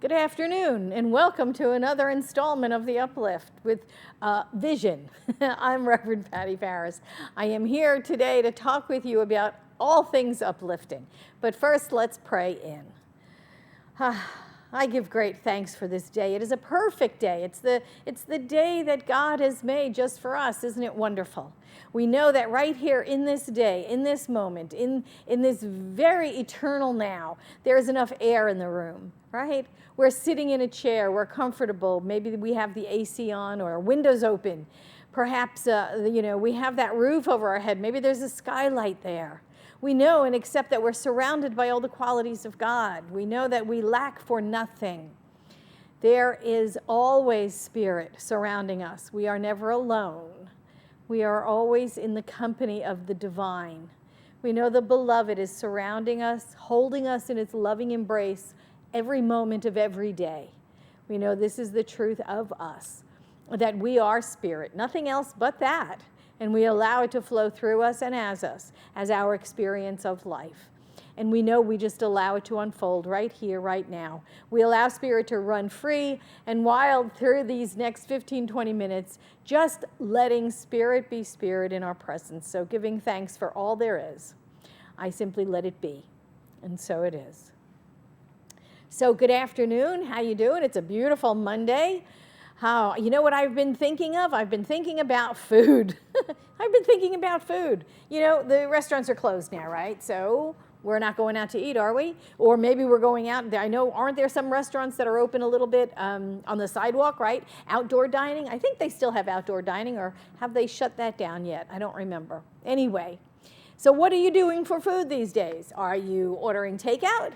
Good afternoon, and welcome to another installment of the Uplift with Vision. I'm Reverend Patti Paris. I am here today to talk with you about all things uplifting. But first, let's pray in. I give great thanks for this day. It is a perfect day. It's the day that God has made just for us. Isn't it wonderful? We know that right here in this day, in this moment, in this very eternal now, there is enough air in the room, right? We're sitting in a chair, we're comfortable. Maybe we have the AC on or windows open. Perhaps, we have that roof over our head. Maybe there's a skylight there. We know and accept that we're surrounded by all the qualities of God. We know that we lack for nothing. There is always Spirit surrounding us. We are never alone. We are always in the company of the divine. We know the beloved is surrounding us, holding us in its loving embrace every moment of every day. We know this is the truth of us, that we are Spirit, nothing else but that. And we allow it to flow through us and as us, as our experience of life. And we know we just allow it to unfold right here, right now. We allow Spirit to run free and wild through these next 15, 20 minutes, just letting Spirit be Spirit in our presence. So giving thanks for all there is. I simply let it be. And so it is. So good afternoon. How you doing? It's a beautiful Monday. You know what I've been thinking of? I've been thinking about food. I've been thinking about food. You know, the restaurants are closed now, right? So we're not going out to eat, are we? Or maybe we're going out. I know, aren't there some restaurants that are open a little bit on the sidewalk, right? Outdoor dining. I think they still have outdoor dining, or have they shut that down yet? I don't remember. Anyway, so what are you doing for food these days? Are you ordering takeout?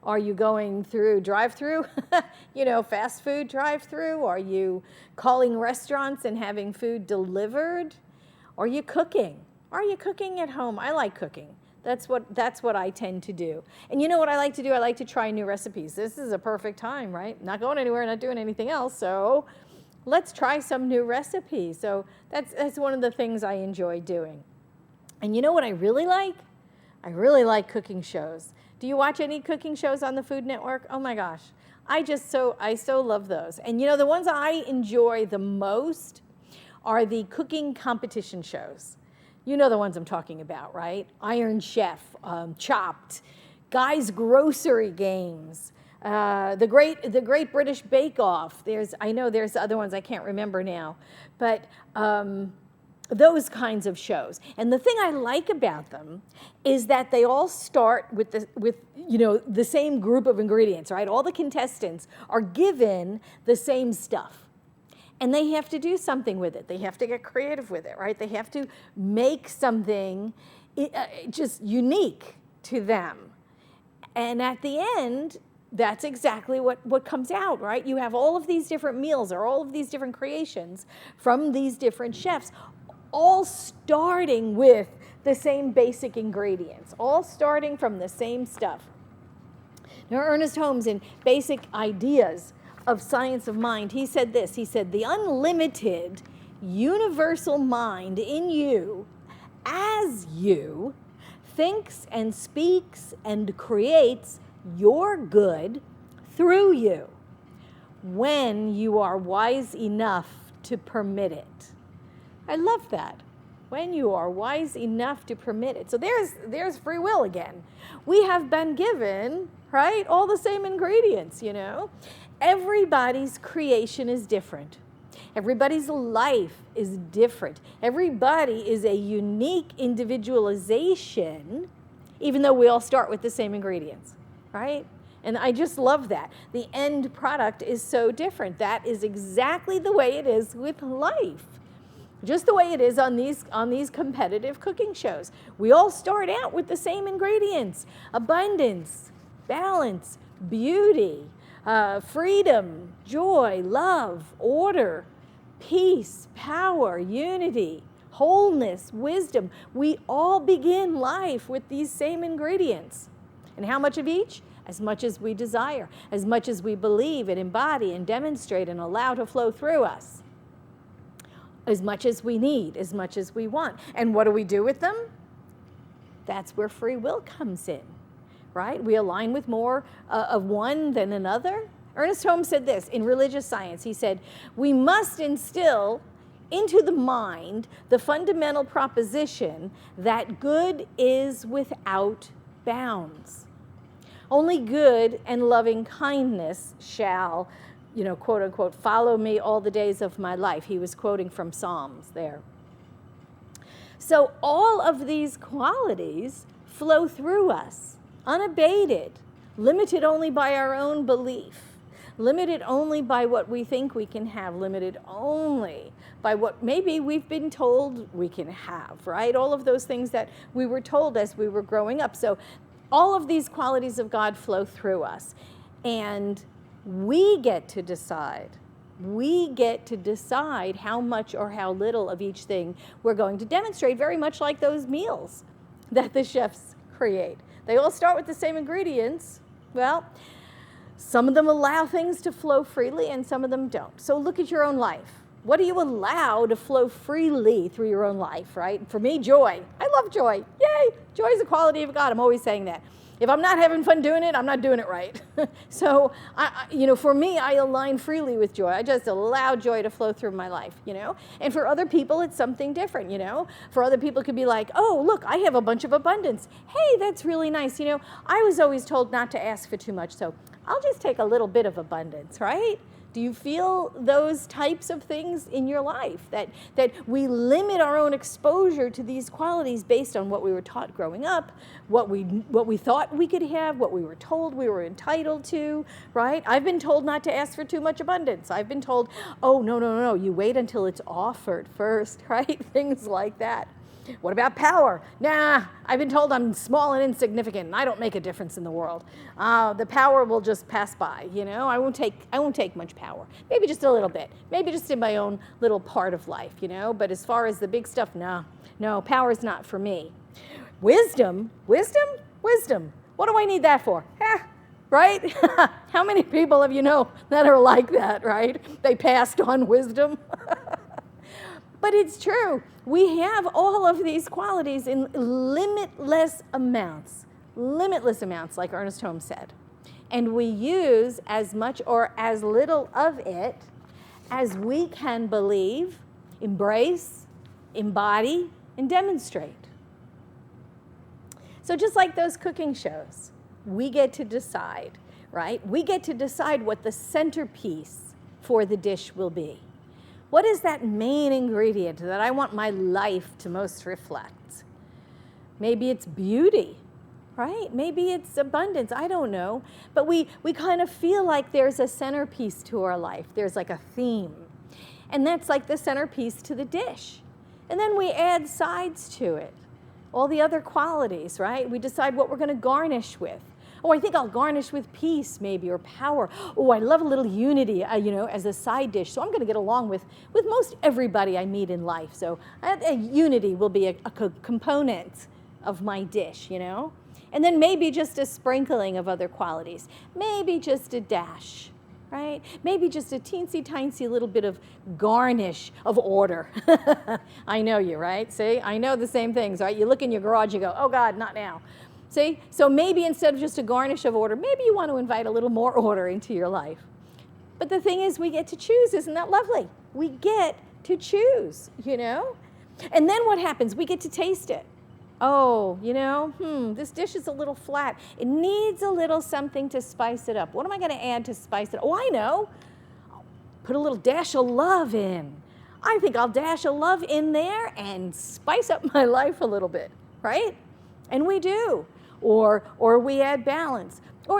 Are you going through drive-through, fast food drive-through? Are you calling restaurants and having food delivered? Are you cooking? Are you cooking at home? I like cooking. That's what I tend to do. And you know what I like to do? I like to try new recipes. This is a perfect time, right? Not going anywhere, not doing anything else. So let's try some new recipes. So that's one of the things I enjoy doing. And you know what I really like? I really like cooking shows. Do you watch any cooking shows on the Food Network? Oh my gosh, I so love those. And you know, the ones I enjoy the most are the cooking competition shows. You know the ones I'm talking about, right? Iron Chef, Chopped, Guys Grocery Games, the Great British Bake Off. I know there's other ones I can't remember now, but those kinds of shows. And the thing I like about them is that they all start with the same group of ingredients, right? All the contestants are given the same stuff. And they have to do something with it. They have to get creative with it, right? They have to make something just unique to them. And at the end, that's exactly what comes out, right? You have all of these different meals or all of these different creations from these different chefs, all starting with the same basic ingredients, all starting from the same stuff. Now, Ernest Holmes, in Basic Ideas of Science of Mind, he said this. He said, the unlimited universal mind in you, as you, thinks and speaks and creates your good through you, when you are wise enough to permit it. I love that. When you are wise enough to permit it. So there's free will again. We have been given, right, all the same ingredients, Everybody's creation is different. Everybody's life is different. Everybody is a unique individualization, even though we all start with the same ingredients, right? And I just love that. The end product is so different. That is exactly the way it is with life. Just the way it is on these competitive cooking shows. We all start out with the same ingredients: abundance, balance, beauty, freedom, joy, love, order, peace, power, unity, wholeness, wisdom. We all begin life with these same ingredients. And how much of each? As much as we desire, as much as we believe and embody and demonstrate and allow to flow through us. As much as we need, as much as we want. And what do we do with them? That's where free will comes in, right? We align with more of one than another. Ernest Holmes said this in Religious Science. He said, we must instill into the mind the fundamental proposition that good is without bounds. Only good and loving kindness shall, quote unquote, follow me all the days of my life. He was quoting from Psalms there. So all of these qualities flow through us, unabated, limited only by our own belief, limited only by what we think we can have, limited only by what maybe we've been told we can have, right? All of those things that we were told as we were growing up. So all of these qualities of God flow through us, and we get to decide. We get to decide how much or how little of each thing we're going to demonstrate, very much like those meals that the chefs create. They all start with the same ingredients. Well, some of them allow things to flow freely and some of them don't. So look at your own life. What do you allow to flow freely through your own life, right? For me, joy. I love joy. Yay! Joy is a quality of God. I'm always saying that. If I'm not having fun doing it, I'm not doing it right. So, for me, I align freely with joy. I just allow joy to flow through my life, And for other people, it's something different, For other people, it could be like, oh, look, I have a bunch of abundance. Hey, that's really nice. I was always told not to ask for too much, so I'll just take a little bit of abundance, right? Do you feel those types of things in your life, that we limit our own exposure to these qualities based on what we were taught growing up, what we thought we could have, what we were told we were entitled to, right? I've been told not to ask for too much abundance. I've been told, oh, no, you wait until it's offered first, right? Things like that. What about power? Nah, I've been told I'm small and insignificant and I don't make a difference in the world. The power will just pass by, I won't take much power. Maybe just a little bit. Maybe just in my own little part of life, But as far as the big stuff, no, power's not for me. Wisdom. What do I need that for? Right? How many people have that are like that, right? They passed on wisdom. But it's true. We have all of these qualities in limitless amounts, like Ernest Holmes said. And we use as much or as little of it as we can believe, embrace, embody, and demonstrate. So just like those cooking shows, we get to decide, right? We get to decide what the centerpiece for the dish will be. What is that main ingredient that I want my life to most reflect? Maybe it's beauty, right? Maybe it's abundance, I don't know. But we kind of feel like there's a centerpiece to our life. There's like a theme. And that's like the centerpiece to the dish. And then we add sides to it, all the other qualities, right? We decide what we're going to garnish with. Oh, I think I'll garnish with peace, maybe, or power. Oh, I love a little unity, as a side dish. So I'm going to get along with most everybody I meet in life. So unity will be a component of my dish, And then maybe just a sprinkling of other qualities. Maybe just a dash, right? Maybe just a teensy-tiny little bit of garnish of order. I know you, right? See, I know the same things, right? You look in your garage, you go, oh, God, not now. See? So maybe instead of just a garnish of order, maybe you want to invite a little more order into your life. But the thing is, we get to choose. Isn't that lovely? We get to choose, And then what happens? We get to taste it. Oh, this dish is a little flat. It needs a little something to spice it up. What am I going to add to spice it up? Oh, I know. I'll put a little dash of love in. I think I'll dash a love in there and spice up my life a little bit, right? And we do. Or we add balance.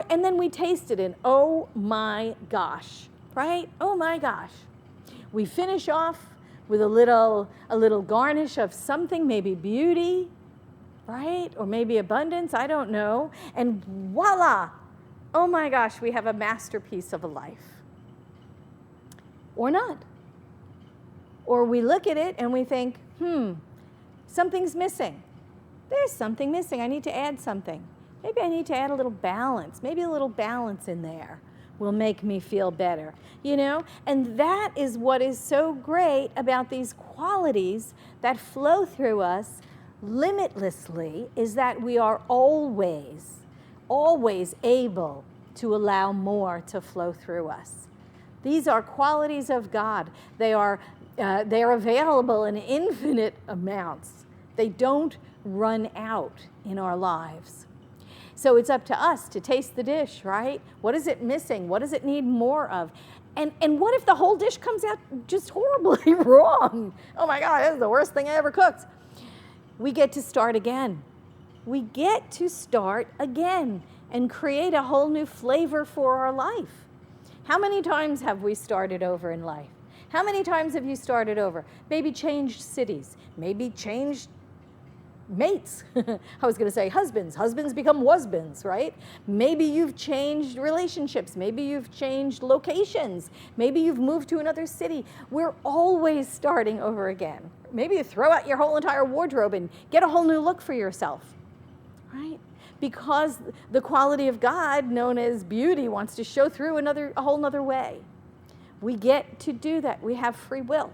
And then we taste it and oh my gosh, right? Oh my gosh. We finish off with a little garnish of something, maybe beauty, right? Or maybe abundance, I don't know. And voila, oh my gosh, we have a masterpiece of a life. Or not. Or we look at it and we think, something's missing. There's something missing. I need to add something. Maybe I need to add a little balance. Maybe a little balance in there will make me feel better, And that is what is so great about these qualities that flow through us limitlessly, is that we are always able to allow more to flow through us. These are qualities of God. They are available in infinite amounts. They don't run out in our lives. So it's up to us to taste the dish, right? What is it missing? What does it need more of? And what if the whole dish comes out just horribly wrong? Oh my God, this is the worst thing I ever cooked. We get to start again. We get to start again and create a whole new flavor for our life. How many times have we started over in life? How many times have you started over? Maybe changed cities, maybe changed mates. I was going to say husbands. Husbands become wasbands, right? Maybe you've changed relationships. Maybe you've changed locations. Maybe you've moved to another city. We're always starting over again. Maybe you throw out your whole entire wardrobe and get a whole new look for yourself, right? Because the quality of God, known as beauty, wants to show through a whole nother way. We get to do that. We have free will.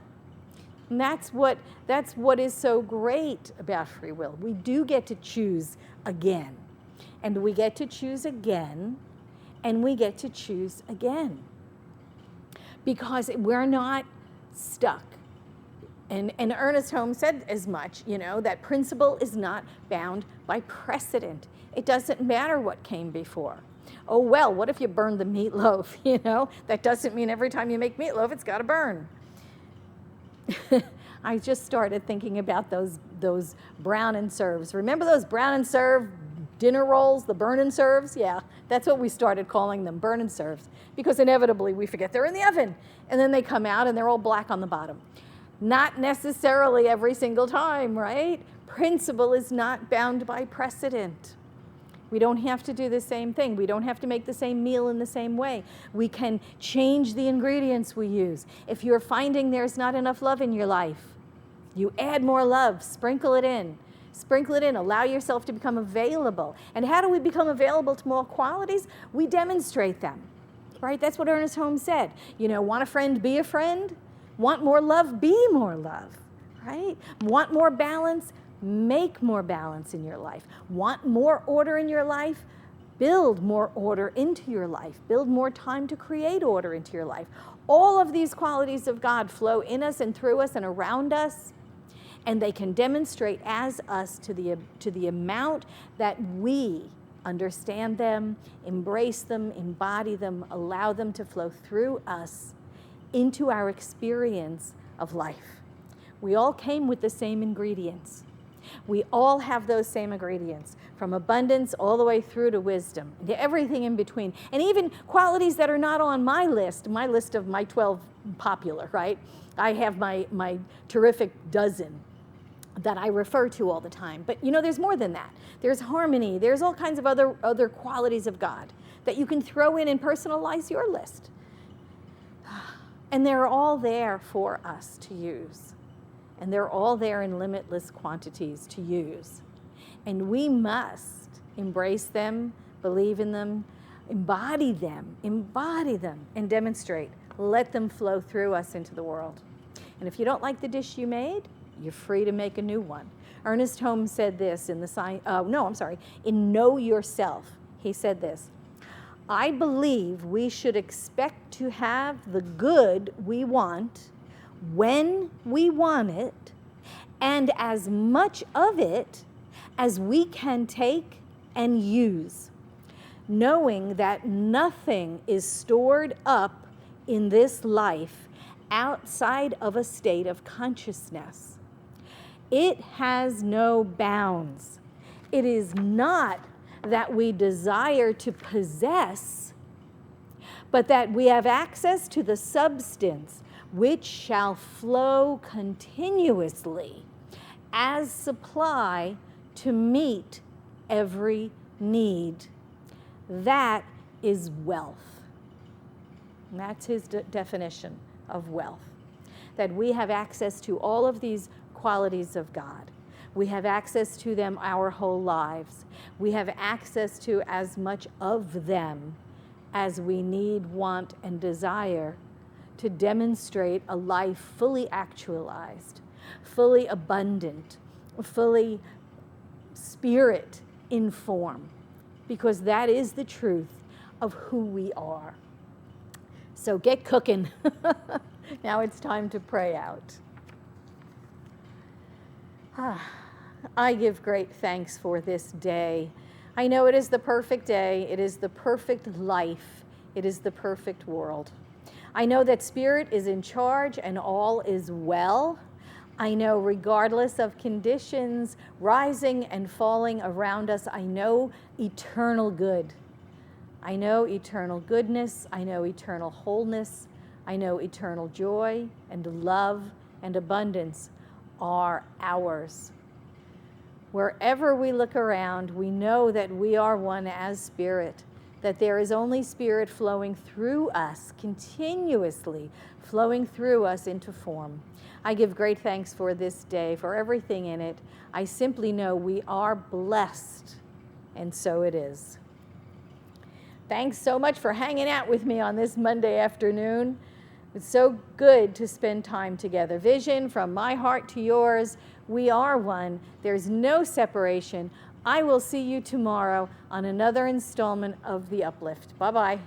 And that's what is so great about free will. We do get to choose again. And we get to choose again, and we get to choose again. Because we're not stuck. And Ernest Holmes said as much, that principle is not bound by precedent. It doesn't matter what came before. Oh, well, what if you burned the meatloaf, That doesn't mean every time you make meatloaf, it's got to burn. I just started thinking about those brown and serves. Remember those brown and serve dinner rolls, the burn and serves? Yeah, that's what we started calling them, burn and serves, because inevitably we forget they're in the oven, and then they come out and they're all black on the bottom. Not necessarily every single time, right? Principle is not bound by precedent. We don't have to do the same thing. We don't have to make the same meal in the same way. We can change the ingredients we use. If you're finding there's not enough love in your life, you add more love, sprinkle it in. Sprinkle it in, allow yourself to become available. And how do we become available to more qualities? We demonstrate them, right? That's what Ernest Holmes said. Want a friend, be a friend. Want more love, be more love, right? Want more balance, make more balance in your life. Want more order in your life? Build more order into your life. Build more time to create order into your life. All of these qualities of God flow in us and through us and around us, and they can demonstrate as us to the amount that we understand them, embrace them, embody them, allow them to flow through us into our experience of life. We all came with the same ingredients. We all have those same ingredients, from abundance all the way through to wisdom, to everything in between, and even qualities that are not on my list of my 12 popular, right? I have my terrific dozen that I refer to all the time. But there's more than that. There's harmony. There's all kinds of other qualities of God that you can throw in and personalize your list. And they're all there for us to use. And they're all there in limitless quantities to use. And we must embrace them, believe in them, embody them, and demonstrate. Let them flow through us into the world. And if you don't like the dish you made, you're free to make a new one. Ernest Holmes said this in in Know Yourself. He said this: I believe we should expect to have the good we want when we want it, and as much of it as we can take and use, knowing that nothing is stored up in this life outside of a state of consciousness. It has no bounds. It is not that we desire to possess, but that we have access to the substance which shall flow continuously as supply to meet every need. That is wealth. And that's his definition of wealth. That we have access to all of these qualities of God. We have access to them our whole lives. We have access to as much of them as we need, want, and desire to demonstrate a life fully actualized, fully abundant, fully spirit-informed, because that is the truth of who we are. So get cooking. Now it's time to pray out. I give great thanks for this day. I know it is the perfect day. It is the perfect life. It is the perfect world. I know that Spirit is in charge and all is well. I know regardless of conditions rising and falling around us, I know eternal good. I know eternal goodness. I know eternal wholeness. I know eternal joy and love and abundance are ours. Wherever we look around, we know that we are one as Spirit, that there is only Spirit flowing through us, continuously flowing through us into form. I give great thanks for this day, for everything in it. I simply know we are blessed, and so it is. Thanks so much for hanging out with me on this Monday afternoon. It's so good to spend time together. Vision from my heart to yours. We are one. There's no separation. I will see you tomorrow on another installment of The Uplift. Bye-bye.